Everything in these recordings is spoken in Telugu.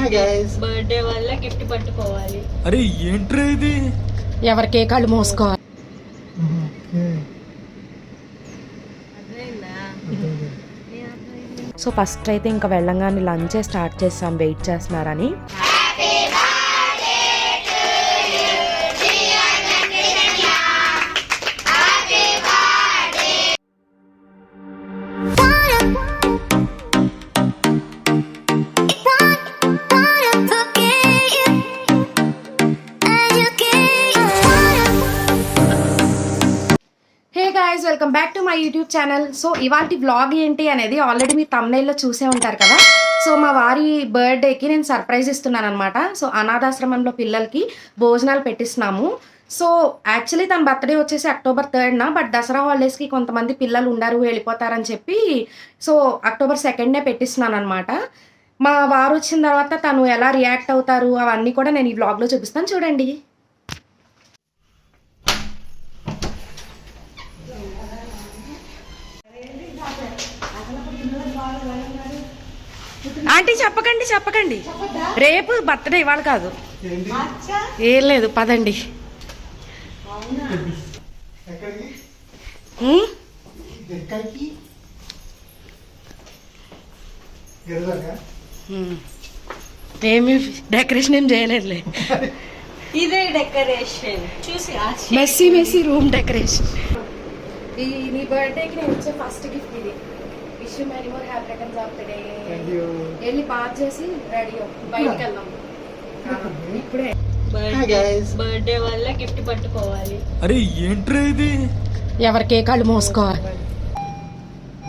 బర్త్డే వల్ల గిఫ్ట్ పట్టుకోవాలి. అరే ఏంట్రా ఇది? ఎవరి కేకాళ్ళు మోసుకోవాలి. సో ఫస్ట్ అయితే ఇంకా వెళ్ళంగానే లంచే స్టార్ట్ చేస్తాం, వెయిట్ చేస్తున్నారని. Welcome back to my YouTube channel. So ఇవాళ వ్లాగ్ ఏంటి అనేది ఆల్రెడీ మీరు తమ్నైల్లో చూసే ఉంటారు కదా. సో మా వారి బర్త్డేకి నేను సర్ప్రైజ్ ఇస్తున్నాను అనమాట. సో అనాథాశ్రమంలో పిల్లలకి భోజనాలు పెట్టిస్తున్నాము. సో యాక్చువల్లీ తన బర్త్డే వచ్చేసి October 3rd, బట్ దసరా హాలిడేస్కి కొంతమంది పిల్లలు ఉండరు, వెళ్ళిపోతారని చెప్పి సో October 2nd పెట్టిస్తున్నాను అనమాట. మా వారు వచ్చిన తర్వాత తను ఎలా రియాక్ట్ అవుతారు అవన్నీ కూడా నేను ఈ వ్లాగ్లో చూపిస్తాను, చూడండి. ఆంటీ చెప్పకండి, రేపు బర్త్డే, ఇవాళ కాదు. ఏం లేదు, పదండి. ఏమి డెకరేషన్ ఏం చేయలేదులే, ఇదే డెకరేషన్ చూసి మెస్సీ రూమ్ డెకరేషన్. నీ బర్త్డేకి నేను ఇచ్చే ఫస్ట్ గిఫ్ట్ ఇది. Wish you many more happy returns of the day. వెళ్ళి బాత్ చేసి రెడీ బయటికి వెళ్దాం ఇప్పుడే. బర్త్డే వల్ల గిఫ్ట్ పట్టుకోవాలి. అరే ఏంట్రా ఇది? ఎవరి కేకాళ్ళు మోసుకోవాలి.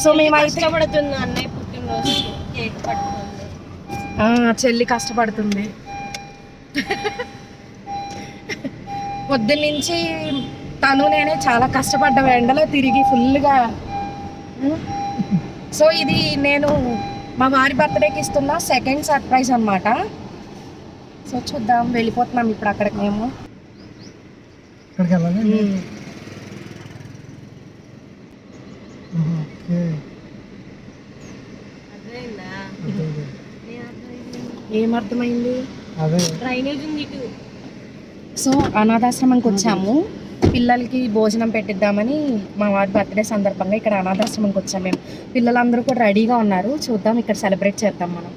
సో మేమైతే కష్టపడుతున్నా అన్నయ్య పుట్టినరోజు కేక్ పట్టుకుంది. చెల్లి కష్టపడుతుంది. పొద్దున్నుంచి తను నేనే చాలా కష్టపడ్డాం ఎండలో తిరిగి ఫుల్గా. సో ఇది నేను మా వారి బర్త్డేకి ఇస్తున్న సెకండ్ సర్ప్రైజ్ అనమాట. సో చూద్దాం, వెళ్ళిపోతున్నాం ఇప్పుడు అక్కడికి. మేము ఏమర్థమైంది? సో అనాథాశ్రమంకి వచ్చాము, పిల్లలకి భోజనం పెట్టిద్దామని. మా వారి బర్త్డే సందర్భంగా ఇక్కడ అనాథాశ్రమంకి వచ్చాము మేము. పిల్లలందరూ కూడా రెడీగా ఉన్నారు, చూద్దాం ఇక్కడ సెలబ్రేట్ చేద్దాం మనం.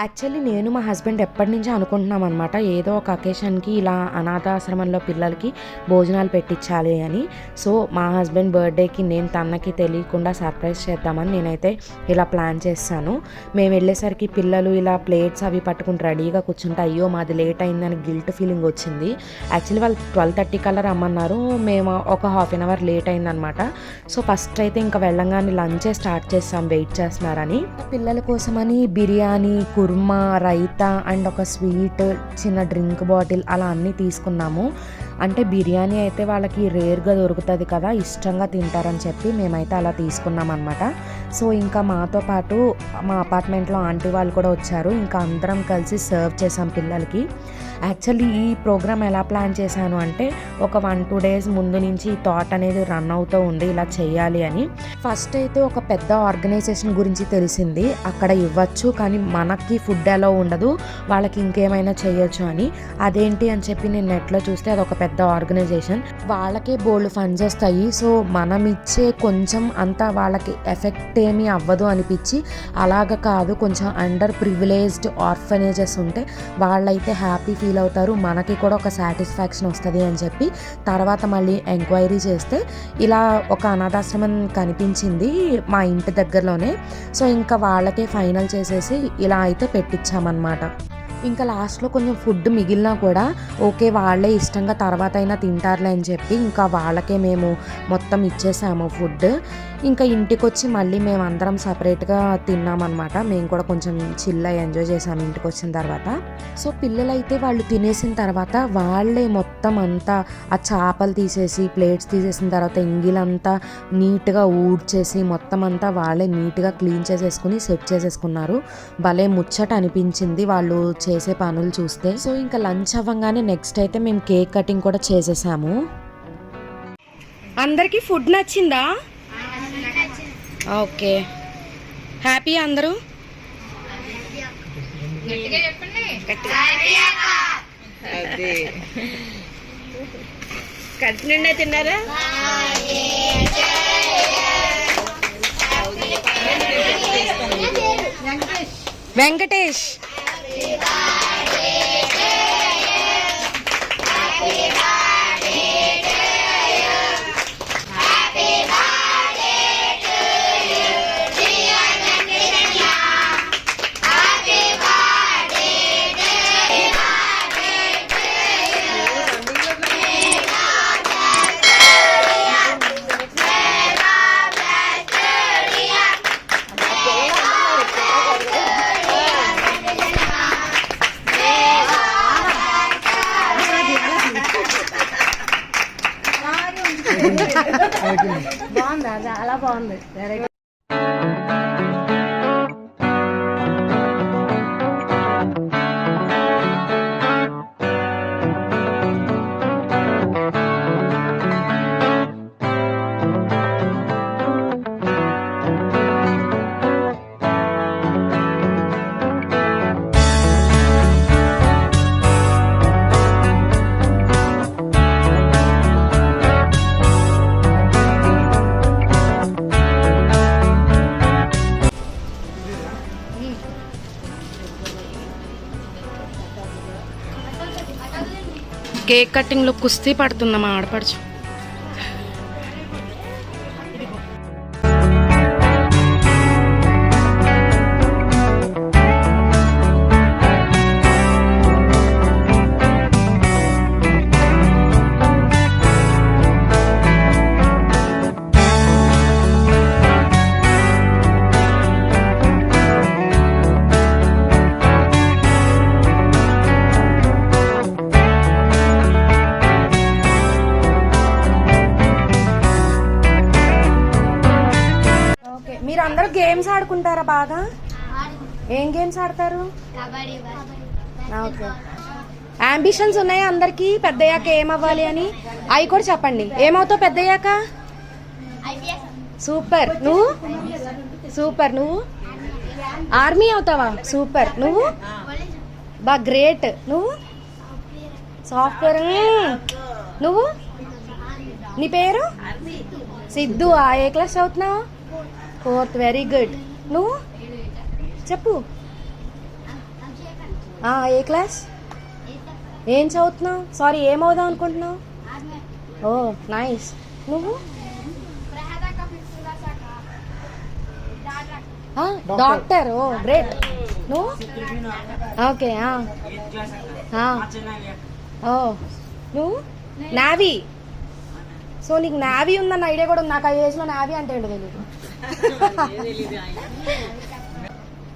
యాక్చువల్లీ నేను మా హస్బెండ్ ఎప్పటి నుంచో అనుకుంటున్నాం అనమాట, ఏదో ఒక అకేషన్కి ఇలా అనాథాశ్రమంలో పిల్లలకి భోజనాలు పెట్టించాలి అని. సో మా హస్బెండ్ బర్త్డేకి నేను తనకి తెలియకుండా సర్ప్రైజ్ చేద్దామని నేనైతే ఇలా ప్లాన్ చేస్తాను. మేము వెళ్ళేసరికి పిల్లలు ఇలా ప్లేట్స్ అవి పట్టుకుని రెడీగా కూర్చుంటే అయ్యో మాది లేట్ అయిందని గిల్ట్ ఫీలింగ్ వచ్చింది. యాక్చువల్లీ వాళ్ళు 12:30 కల్లా రమ్మన్నారు, మేము ఒక ½ an hour లేట్ అయిందనమాట. సో ఫస్ట్ అయితే ఇంకా వెళ్ళంగానే లంచే స్టార్ట్ చేస్తాం, వెయిట్ చేస్తున్నారని. పిల్లల కోసమని బిర్యానీ, కుర్మా, రైతా అండ్ ఒక స్వీట్, చిన్న డ్రింక్ బాటిల్ అలా అన్నీ తీసుకున్నాము. అంటే బిర్యానీ అయితే వాళ్ళకి రేర్గా దొరుకుతుంది కదా, ఇష్టంగా తింటారని చెప్పి మేమైతే అలా తీసుకున్నాం అనమాట. సో ఇంకా మాతో పాటు మా అపార్ట్మెంట్లో ఆంటీ వాళ్ళు కూడా వచ్చారు, ఇంకా అందరం కలిసి సర్వ్ చేసాం పిల్లలకి. యాక్చువల్లీ ఈ ప్రోగ్రామ్ ఎలా ప్లాన్ చేశాను అంటే ఒక 1-2 days ముందు నుంచి ఈ థాట్ అనేది రన్ అవుతూ ఉంది ఇలా చేయాలి అని. ఫస్ట్ అయితే ఒక పెద్ద ఆర్గనైజేషన్ గురించి తెలిసింది, అక్కడ ఇవ్వచ్చు కానీ మనకి ఫుడ్ ఎలా ఉండదు, వాళ్ళకి ఇంకేమైనా చేయొచ్చు అని. అదేంటి అని చెప్పి నేను నెట్లో చూస్తే అదొక పెద్ద ఆర్గనైజేషన్, వాళ్ళకే బోల్డ్ ఫండ్స్ వస్తాయి. సో మనం ఇచ్చే కొంచెం అంతా వాళ్ళకి ఎఫెక్ట్ ఏమీ అవ్వదు అనిపించి, అలాగ కాదు కొంచెం అండర్ ప్రివిలేజ్డ్ ఆర్ఫనేజెస్ ఉంటే వాళ్ళైతే హ్యాపీ ఫీల్ అవుతారు, మనకి కూడా ఒక సాటిస్ఫాక్షన్ వస్తుంది అని చెప్పి తర్వాత మళ్ళీ ఎంక్వైరీ చేస్తే ఇలా ఒక అనాథాశ్రమం కనిపించింది మా ఇంటి దగ్గరలోనే. సో ఇంకా వాళ్ళకే ఫైనల్ చేసేసి ఇలా అయితే పెట్టించామన్నమాట. ఇంకా లాస్ట్లో కొంచెం ఫుడ్ మిగిలినా కూడా ఓకే వాళ్ళే ఇష్టంగా తర్వాత అయినా తింటారులే అని చెప్పి ఇంకా వాళ్ళకే మేము మొత్తం ఇచ్చేసాము ఫుడ్. ఇంకా ఇంటికి వచ్చి మళ్ళీ మేము అందరం సపరేట్గా తిన్నామన్నమాట. మేము కూడా కొంచెం చిల్లా ఎంజాయ్ చేసాము ఇంటికి వచ్చిన తర్వాత. సో పిల్లలైతే వాళ్ళు తినేసిన తర్వాత వాళ్ళే మొత్తం అంతా ఆ చేపలు తీసేసి ప్లేట్స్ తీసేసిన తర్వాత ఎంగిలంతా నీట్గా ఊడ్చేసి మొత్తం అంతా వాళ్ళే నీట్గా క్లీన్ చేసేసుకుని సెట్ చేసేసుకున్నారు. భలే ముచ్చట అనిపించింది వాళ్ళు చేసే పనులు చూస్తే. సో ఇంకా లంచ్ అవ్వగానే నెక్స్ట్ అయితే మేము కేక్ కటింగ్ కూడా చేసేసాము. అందరికీ ఫుడ్ నచ్చిందా? ఓకే, హ్యాపీ అందరూ? అది కడుపు నిండా తిన్నారా? వెంకటేష్ బాగుందా? చాలా బాగుంది. కేక్ కటింగ్లో కుస్తీ పడుతుందా మా ఆడపడుచు. మీరు అందరూ గేమ్స్ ఆడుకుంటారా బాగా? ఏం గేమ్స్ ఆడతారు? ఓకే. అంబిషన్స్ ఉన్నాయా అందరికి పెద్దయ్యాక ఏమవ్వాలి అని? అవి కూడా చెప్పండి. ఏమవుతావు పెద్దయ్యాక? సూపర్. నువ్వు? సూపర్. నువ్వు? ఆర్మీ అవుతావా? సూపర్. నువ్వు? బా గ్రేట్. నువ్వు? సాఫ్ట్వేర్. నువ్వు? నీ పేరు? సిద్ధు. ఏ క్లాస్ చదువుతున్నావు? 4th. Very good. నువ్వు చెప్పు. ఏ క్లాస్? ఏం చదువుతున్నావు? సారీ, ఏమవుదాం అనుకుంటున్నావు? ఓ నైస్. నువ్వు? డాక్టర్. ఓ గ్రేట్. నువ్వు? ఓకే. ఓ నువ్వు? నావీ. సో నీకు నావీ ఉందన్న ఐడియా కూడా ఉంది. నాకు ఆ ఏజ్లో నావీ అంటే ఏంటో తెలియదు.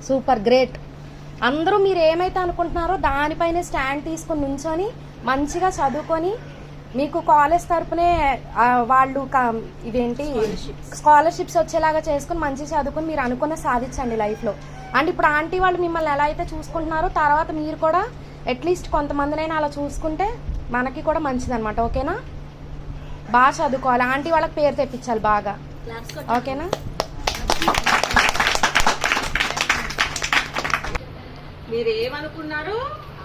Super great. అందరూ మీరు ఏమైతే అనుకుంటున్నారో దానిపైన స్టాండ్ తీసుకొని నుంచొని మంచిగా చదువుకొని మీకు కాలేజ్ తరపునే వాళ్ళు ఇవేంటి స్కాలర్షిప్స్ వచ్చేలాగా చేసుకుని మంచిగా చదువుకొని మీరు అనుకున్న సాధించండి లైఫ్లో. అండ్ ఇప్పుడు ఆంటీ వాళ్ళు మిమ్మల్ని ఎలా అయితే చూసుకుంటున్నారో తర్వాత మీరు కూడా అట్లీస్ట్ కొంతమందినైనా అలా చూసుకుంటే మనకి కూడా మంచిదన్నమాట. ఓకేనా? బాగా చదువుకోవాలి. ఆంటీ వాళ్ళకి పేరు తెప్పించాలి బాగా. ఓకేనా? మీరు ఏమనుకున్నారో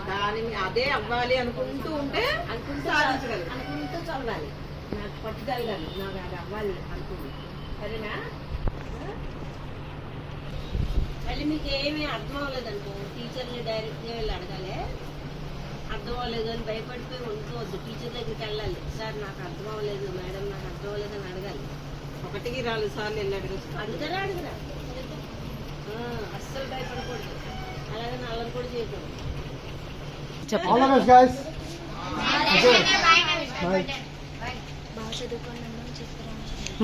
దానిని అదే అవ్వాలి అనుకుంటూ ఉంటే సాధించగలరు. అనుకుంటూ చదవాలి. నాకు పట్టుదలగాలి, నాకు అది అవ్వాలి అనుకుంది. సరేనా? మళ్ళీ మీకు ఏమీ అర్థం అవ్వలేదనుకో టీచర్ని డైరెక్ట్గా వెళ్ళి అడగాలి. అర్థం అవ్వలేదు అని భయపడిపోయి ఉండుకోవద్దు. టీచర్ దగ్గరికి వెళ్ళాలి. సార్ నాకు అర్థం అవ్వలేదు, మేడం నాకు అర్థం అవ్వలేదు అని అడగాలి. 1-2 సార్లు వెళ్ళి అడగచ్చు. అందుకనే అడుగురా. అస్సలు భయపడకూడదు. అలాగే అల్లరి కూడా చేయకూడదు.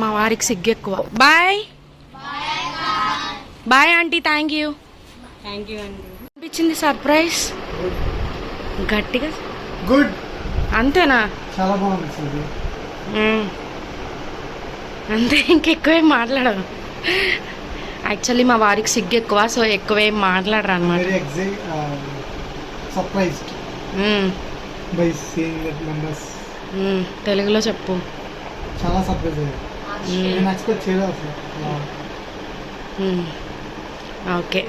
మా వారికి సిగ్గు ఎక్కువ. Bye bye aunty. Thank you. Thank you అండి. అనిపించింది సర్ప్రైజ్ గట్టిగా. గుడ్. అంతేనా? చాలా బాగుంది. అంతే, ఇంకెక్కువేం మాట్లాడదు. యాక్చువల్లీ మా వారికి సిగ్గు ఎక్కువ, సో ఎక్కువేం మాట్లాడరు అనమాట. తెలుగులో చెప్పు. చాలా సర్ప్రైజ్ ఓకే.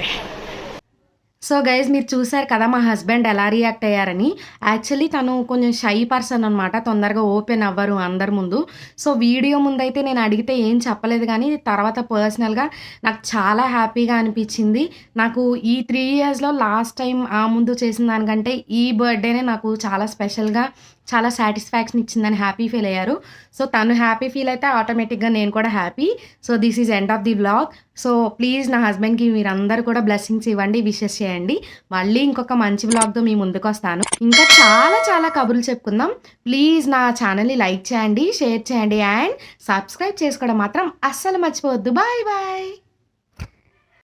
సో గైజ్ మీరు చూసారు కదా మా హస్బెండ్ ఎలా రియాక్ట్ అయ్యారని. యాక్చువల్లీ తను కొంచెం షై పర్సన్ అనమాట, తొందరగా ఓపెన్ అవ్వరు అందరి ముందు. సో వీడియో ముందైతే నేను అడిగితే ఏం చెప్పలేదు, కానీ తర్వాత పర్సనల్గా నాకు చాలా హ్యాపీగా అనిపించింది. నాకు ఈ 3 ఇయర్స్లో లాస్ట్ టైం ఆ ముందు చేసిన దానికంటే ఈ బర్త్డేనే నాకు చాలా స్పెషల్గా, చాలా సాటిస్ఫాక్షన్ ఇచ్చిందని హ్యాపీ ఫీల్ అయ్యారు. సో తను హ్యాపీ ఫీల్ అయితే ఆటోమేటిక్గా నేను కూడా happy. So this is end of the vlog. So please నా హస్బెండ్కి మీరందరూ కూడా బ్లెస్సింగ్స్ ఇవ్వండి, విషెస్ చేయండి. మళ్ళీ ఇంకొక మంచి వ్లాగ్తో మీ ముందుకు వస్తాను. ఇంకా చాలా చాలా కబుర్లు చెప్పుకుందాం. ప్లీజ్ నా ఛానల్ని లైక్ చేయండి, షేర్ చేయండి అండ్ సబ్స్క్రైబ్ చేసుకోవడం మాత్రం అస్సలు మర్చిపోవద్దు. Bye bye.